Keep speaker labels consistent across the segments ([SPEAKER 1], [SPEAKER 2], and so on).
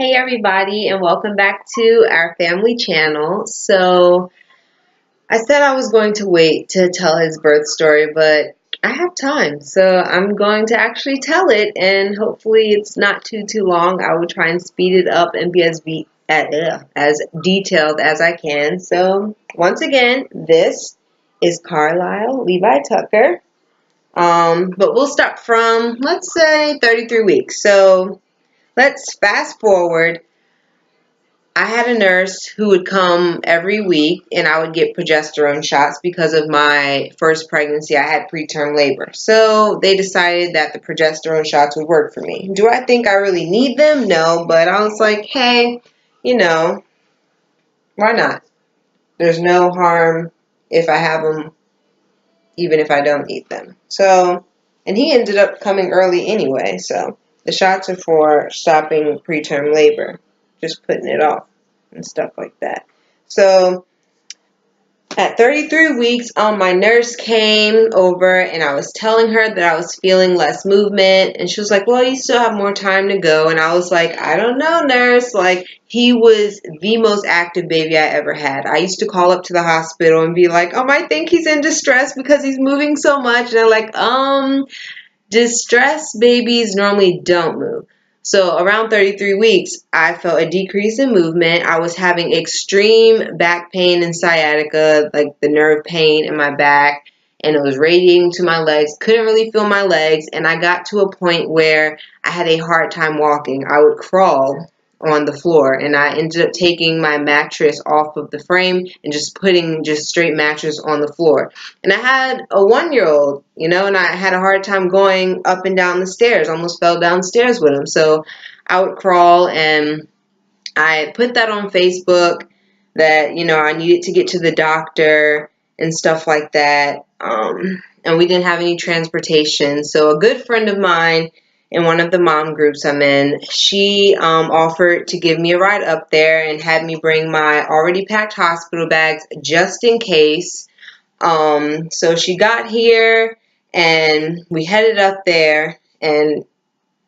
[SPEAKER 1] Hey everybody, and welcome back to our family channel. So I said I was going to wait to tell his birth story, but I have time, so I'm going to actually tell it, and hopefully it's not too long. I will try and speed it up and be as detailed as I can. So once again, this is Carlisle Levi Tucker. But we'll start from, let's say, 33 weeks. So let's fast forward. I had a nurse who would come every week and I would get progesterone shots because of my first pregnancy. I had preterm labor. So they decided that the progesterone shots would work for me. Do I think I really need them? No, but I was like, hey, why not? There's no harm if I have them, even if I don't need them. So, and he ended up coming early anyway. So the shots are for stopping preterm labor, just putting it off and stuff like that. So at 33 weeks, my nurse came over and I was telling her that I was feeling less movement, and she was like, well, you still have more time to go. And I was like, I don't know, nurse. Like, he was the most active baby I ever had. I used to call up to the hospital and be like, I think he's in distress because he's moving so much. And they're like, distressed babies normally don't move. So around 33 weeks, I felt a decrease in movement. I was having extreme back pain and sciatica, like the nerve pain in my back, and it was radiating to my legs. Couldn't really feel my legs, and I got to a point where I had a hard time walking. I would crawl on the floor, and I ended up taking my mattress off of the frame and just putting just straight mattress on the floor. And I had a 1-year-old, and I had a hard time going up and down the stairs. Almost fell downstairs with him. So I would crawl, and I put that on Facebook that, I needed to get to the doctor and stuff like that. And we didn't have any transportation. So a good friend of mine in one of the mom groups I'm in, she offered to give me a ride up there and had me bring my already packed hospital bags just in case. So she got here and we headed up there, and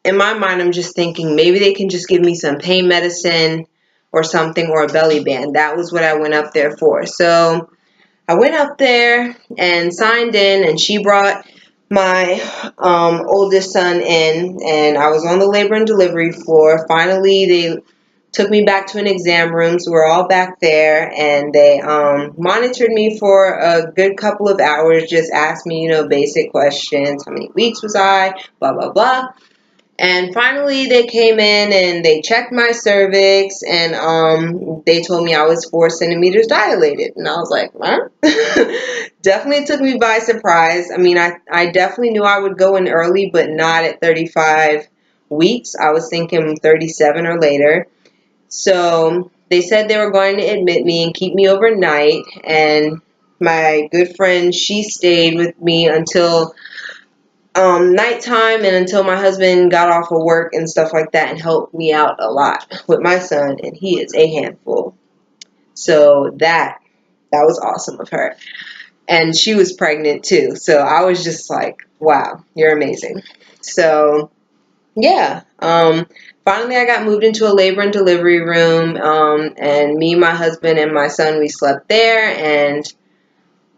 [SPEAKER 1] in my mind I'm just thinking maybe they can just give me some pain medicine or something, or a belly band. That was what I went up there for. So I went up there and signed in, and she brought my oldest son in, and I was on the labor and delivery floor. Finally, they took me back to an exam room, so we're all back there, and they monitored me for a good couple of hours, just asked me, basic questions. How many weeks was I? Blah, blah, blah. And finally, they came in and they checked my cervix, and they told me I was 4 centimeters dilated. And I was like, huh? Definitely took me by surprise. I mean, I definitely knew I would go in early, but not at 35 weeks. I was thinking 37 or later. So they said they were going to admit me and keep me overnight. And my good friend, she stayed with me until nighttime and until my husband got off of work and stuff like that, and helped me out a lot with my son, and he is a handful. So that was awesome of her. And she was pregnant too. So I was just like, wow, you're amazing. So yeah, finally I got moved into a labor and delivery room, and me, my husband, and my son, we slept there, and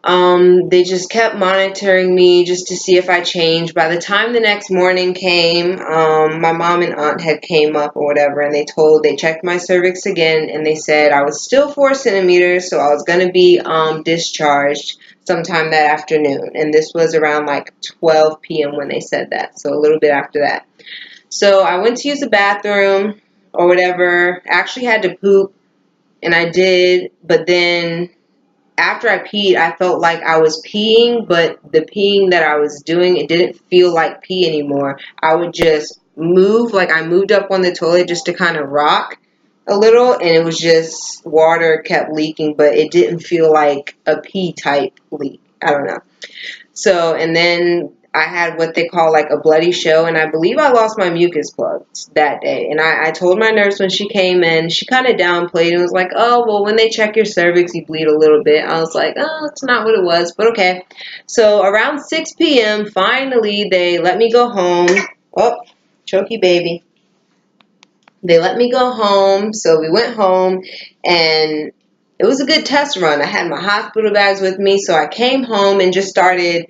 [SPEAKER 1] they just kept monitoring me just to see if I changed. By the time the next morning came, my mom and aunt had came up or whatever, and they checked my cervix again, and they said I was still 4 centimeters, so I was going to be discharged sometime that afternoon. And this was around like 12 p.m. when they said that, so a little bit after that. So I went to use the bathroom or whatever. I actually had to poop, and I did, but then after I peed, I felt like I was peeing, but the peeing that I was doing, it didn't feel like pee anymore. I would just move, like I moved up on the toilet just to kind of rock a little, and it was just water kept leaking, but it didn't feel like a pee type leak. I don't know. So, and then I had what they call like a bloody show, and I believe I lost my mucus plugs that day. And I told my nurse when she came in, she kind of downplayed and was like, oh, well, when they check your cervix, you bleed a little bit. I was like, oh, it's not what it was, but okay. So around 6 p.m., finally, they let me go home. Oh, choky baby. They let me go home. So we went home, and it was a good test run. I had my hospital bags with me. So I came home and just started,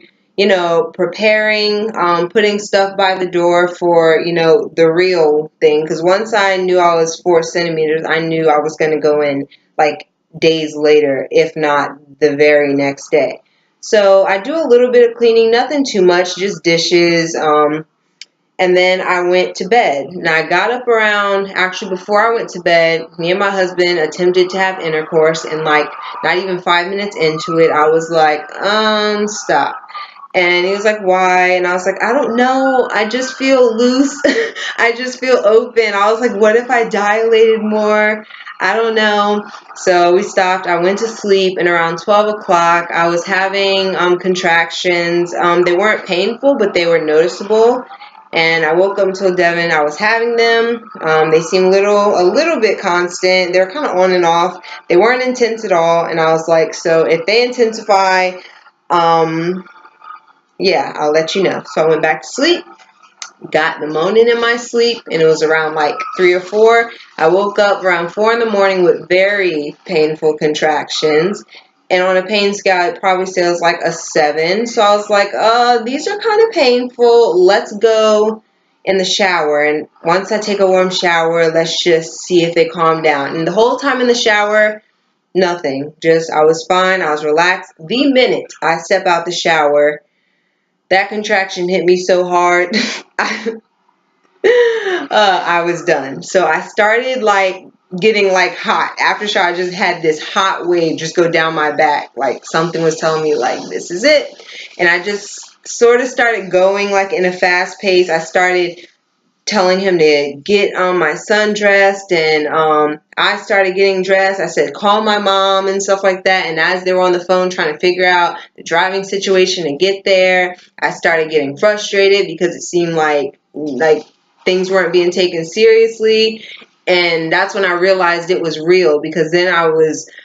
[SPEAKER 1] preparing, putting stuff by the door for, the real thing. Because once I knew I was 4 centimeters, I knew I was going to go in like days later, if not the very next day. So I do a little bit of cleaning, nothing too much, just dishes, and then I went to bed. Now I got up around, actually before I went to bed, me and my husband attempted to have intercourse, and like not even 5 minutes into it, I was like, stop. And he was like, why? And I was like, I don't know. I just feel loose. I just feel open. I was like, what if I dilated more? I don't know. So we stopped. I went to sleep, and around 12 o'clock, I was having contractions. They weren't painful, but they were noticeable. And I woke up and told Devin I was having them. They seemed a little bit constant. They were kind of on and off. They weren't intense at all. And I was like, so if they intensify, yeah, I'll let you know. So I went back to sleep, got the moaning in my sleep, and it was around like 3 or 4. I woke up around 4 in the morning with very painful contractions. And on a pain scale, it probably says like a 7. So I was like, these are kind of painful. Let's go in the shower. And once I take a warm shower, let's just see if they calm down. And the whole time in the shower, nothing. Just, I was fine. I was relaxed. The minute I step out the shower, that contraction hit me so hard, I was done. So I started like getting like hot. After shower, I just had this hot wave just go down my back. Like something was telling me like, this is it. And I just sort of started going like in a fast pace. I started telling him to get my son dressed, and I started getting dressed. I said, call my mom and stuff like that. And as they were on the phone trying to figure out the driving situation and get there, I started getting frustrated because it seemed like things weren't being taken seriously. And that's when I realized it was real, because then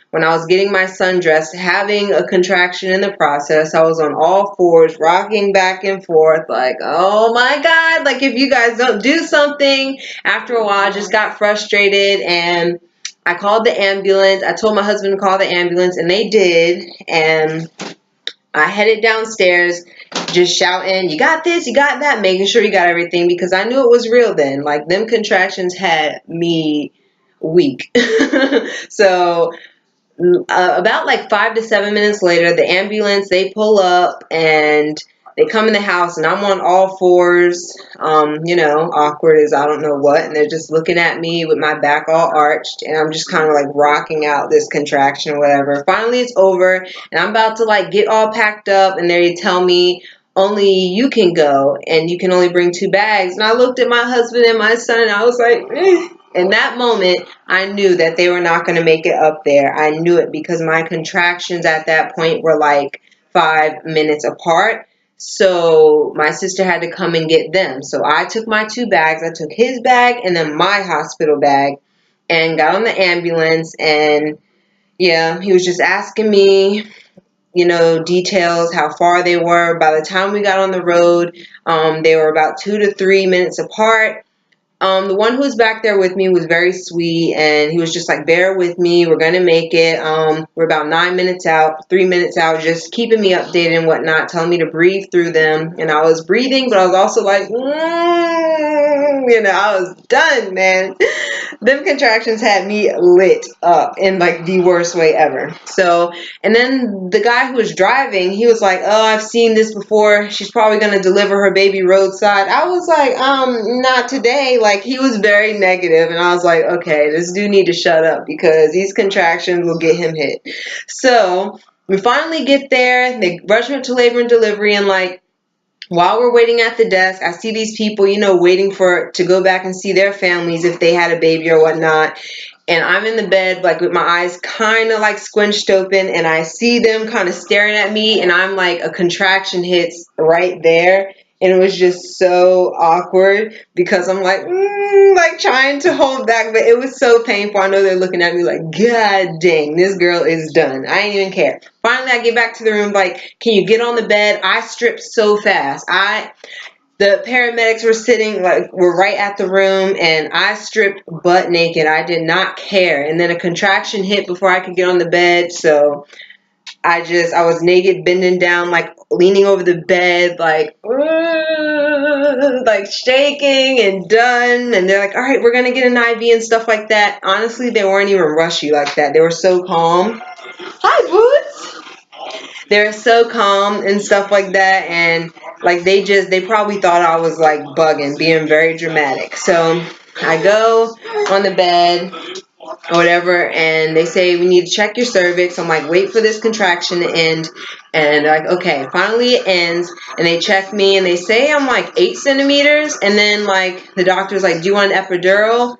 [SPEAKER 1] when I was getting my son dressed, having a contraction in the process. I was on all fours, rocking back and forth, like, oh my God, like if you guys don't do something. After a while, I just got frustrated, and I called the ambulance. I told my husband to call the ambulance, and they did. And I headed downstairs just shouting, you got this, you got that, making sure you got everything, because I knew it was real then. Like, them contractions had me weak. So about like 5 to 7 minutes later, the ambulance, they pull up and they come in the house, and I'm on all fours, awkward as I don't know what, and they're just looking at me with my back all arched, and I'm just kind of like rocking out this contraction or whatever. Finally, it's over, and I'm about to like get all packed up, and they tell me, only you can go, and you can only bring 2 bags. And I looked at my husband and my son, and I was like, eh. In that moment, I knew that they were not going to make it up there. I knew it because my contractions at that point were like 5 minutes apart. So my sister had to come and get them. So I took my 2 bags. I took his bag and then my hospital bag and got on the ambulance. And yeah, he was just asking me, details, how far they were. By the time we got on the road, they were about 2 to 3 minutes apart. The one who was back there with me was very sweet, and he was just like, bear with me, we're gonna make it. We're about 9 minutes out, 3 minutes out, just keeping me updated and whatnot, telling me to breathe through them. And I was breathing, but I was also like, I was done, man. Them contractions had me lit up in like the worst way ever. So, and then the guy who was driving, he was like, oh, I've seen this before. She's probably going to deliver her baby roadside. I was like, not today. Like, he was very negative, and I was like, okay, this dude need to shut up, because these contractions will get him hit. So we finally get there. They rush me to labor and delivery, and like, while we're waiting at the desk, I see these people, waiting to go back and see their families if they had a baby or whatnot. And I'm in the bed, like with my eyes kind of like squinched open, and I see them kind of staring at me, and I'm like, a contraction hits right there. And it was just so awkward, because I'm like trying to hold back, but it was so painful. I know they're looking at me like, God dang, this girl is done. I ain't even care. Finally, I get back to the room, like, can you get on the bed? I stripped so fast. The paramedics were sitting, like, were right at the room, and I stripped butt naked. I did not care. And then a contraction hit before I could get on the bed, so I was naked, bending down, like, leaning over the bed, like shaking and done. And they're like, all right, we're going to get an IV and stuff like that. Honestly, they weren't even rushy like that. They were so calm. Hi, Boots. They're so calm and stuff like that. And like, they probably thought I was like bugging, being very dramatic. So I go on the bed or whatever, and they say, we need to check your cervix. I'm like, wait for this contraction to end. And they're like, okay, finally it ends. And they check me and they say I'm like 8 centimeters. And then like the doctor's like, do you want an epidural?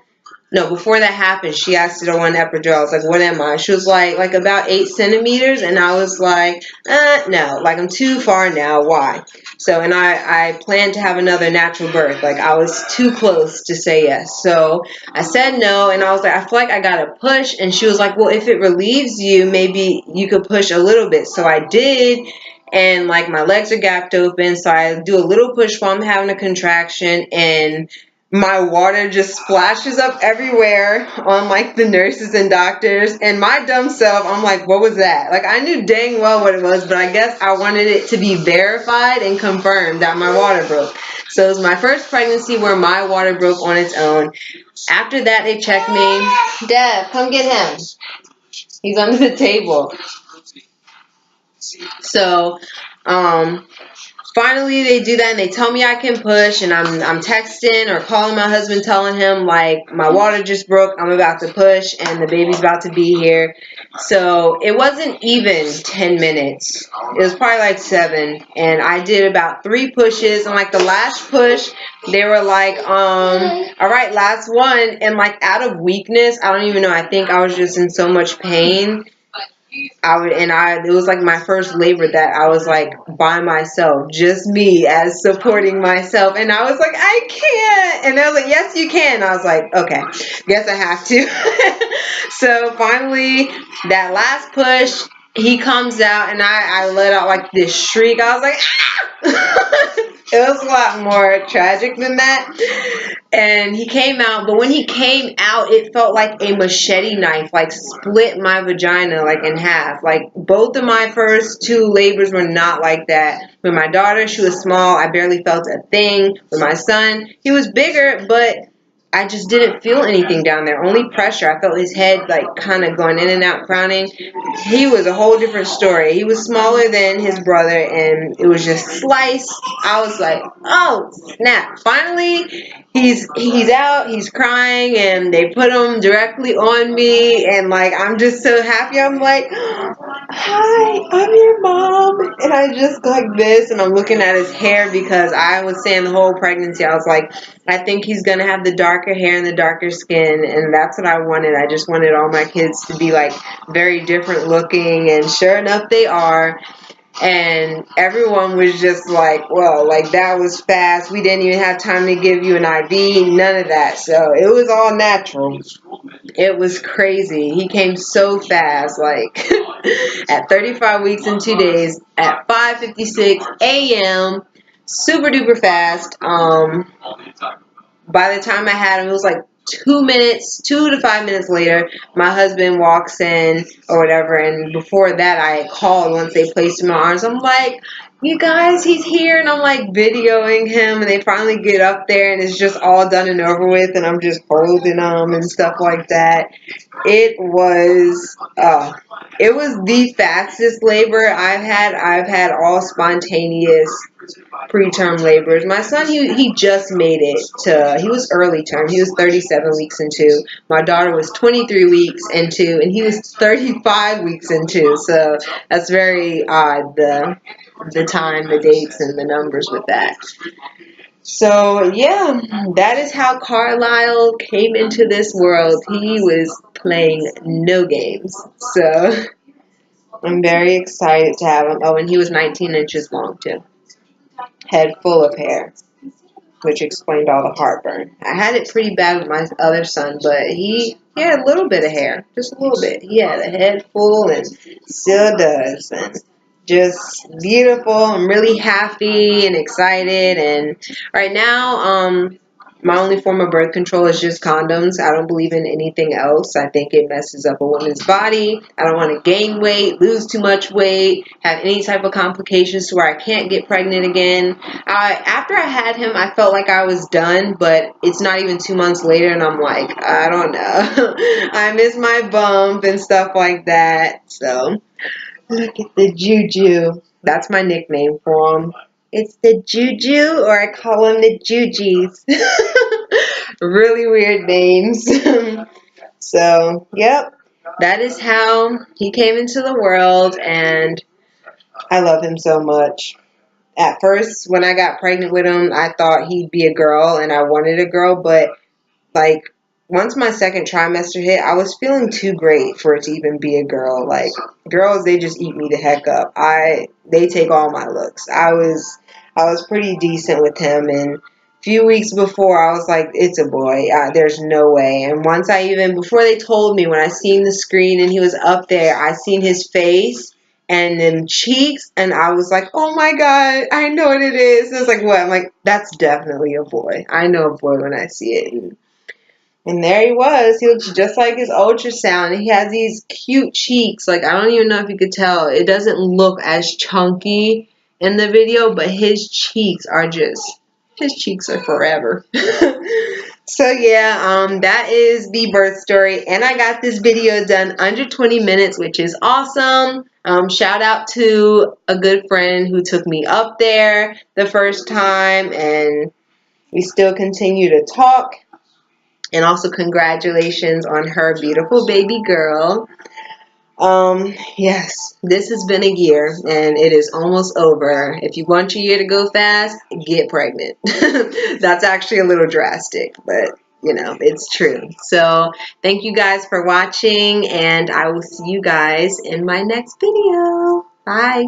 [SPEAKER 1] No, before that happened, she asked if I want an epidural. I was like, what am I? She was like about 8 centimeters. And I was like, no, like I'm too far now. Why? So, and I planned to have another natural birth. Like I was too close to say yes. So I said no. And I was like, I feel like I got to push. And she was like, well, if it relieves you, maybe you could push a little bit. So I did. And like my legs are gapped open. So I do a little push while I'm having a contraction, and my water just splashes up everywhere on like the nurses and doctors, and my dumb self, I'm like, what was that? Like I knew dang well what it was, but I guess I wanted it to be verified and confirmed that my water broke. So it was my first pregnancy where my water broke on its own. After that, they checked me. Dev, come get him. He's under the table. So, finally, they do that and they tell me I can push, and I'm texting or calling my husband telling him like my water just broke, I'm about to push and the baby's about to be here. So it wasn't even 10 minutes. It was probably like 7, and I did about 3 pushes, and like the last push, they were like, all right, last one. And like out of weakness, I don't even know, I think I was just in so much pain. It was like my first labor that I was like by myself, just me as supporting myself. And I was like, I can't. And they was like, yes, you can. I was like, okay, guess I have to. So finally, that last push, he comes out, and I let out like this shriek. I was like, ah! It was a lot more tragic than that. And he came out, but when he came out, it felt like a machete knife, like split my vagina like in half. Like both of my first 2 labors were not like that. With my daughter, she was small. I barely felt a thing. With my son, he was bigger, but I just didn't feel anything down there. Only pressure. I felt his head like kind of going in and out, crowning. He was a whole different story. He was smaller than his brother, and it was just sliced. I was like, oh snap! Finally, he's out. He's crying, and they put him directly on me, and like I'm just so happy. I'm like, hi, I'm your mom, and I just go like this, and I'm looking at his hair because I was saying the whole pregnancy, I was like, I think he's gonna have the darker hair and the darker skin, and that's what I wanted. I just wanted all my kids to be like very different looking, and sure enough, they are. And everyone was just like, well, like that was fast. We didn't even have time to give you an IV, none of that. So it was all natural. It was crazy. He came so fast, like at 35 weeks and 2 days at 5:56 a.m. Super duper fast. By the time I had him, it was like 2 to 5 minutes later, my husband walks in or whatever. And before that, I had called once they placed him in my arms. I'm like, you guys, he's here. And I'm like videoing him, and they finally get up there, and it's just all done and over with. And I'm just holding him and stuff like that. It was the fastest labor I've had. I've had all spontaneous preterm labors. My son, he just made it he was early term. He was 37 weeks and 2. My daughter was 23 weeks and 2, and he was 35 weeks and 2. So that's very odd, the time, the dates, and the numbers with that. So yeah, that is how Carlisle came into this world. He was playing no games. So I'm very excited to have him. Oh, and he was 19 inches long too. Head full of hair, which explained all the heartburn. I had it pretty bad with my other son, but he had a little bit of hair, just a little bit. He had a head full and still does. And just beautiful. I'm really happy and excited. And right now, my only form of birth control is just condoms. I don't believe in anything else. I think it messes up a woman's body. I don't want to gain weight, lose too much weight, have any type of complications to where I can't get pregnant again. After I had him, I felt like I was done, but it's not even 2 months later, and I'm like, I don't know. I miss my bump and stuff like that. So look at the juju. That's my nickname for him. It's the juju, or I call them the jujis. Really weird names. So, yep. That is how he came into the world, and I love him so much. At first, when I got pregnant with him, I thought he'd be a girl, and I wanted a girl, but like, once my second trimester hit, I was feeling too great for it to even be a girl. Like, girls, they just eat me the heck up. They take all my looks. I was pretty decent with him, and a few weeks before, I was like, it's a boy. There's no way. And once before they told me, when I seen the screen and he was up there, I seen his face and then cheeks, and I was like, oh my God, I know what it is. It was like, what? I'm like, that's definitely a boy. I know a boy when I see it. And there he was. He looks just like his ultrasound. And he has these cute cheeks. Like, I don't even know if you could tell. It doesn't look as chunky in the video, but his cheeks are forever. So yeah, that is the birth story. And I got this video done under 20 minutes, which is awesome. Shout out to a good friend who took me up there the first time, and we still continue to talk. And also congratulations on her beautiful baby girl. Yes, this has been a year and it is almost over. If you want your year to go fast, get pregnant. That's actually a little drastic, but you know, it's true. So thank you guys for watching, and I will see you guys in my next video. Bye.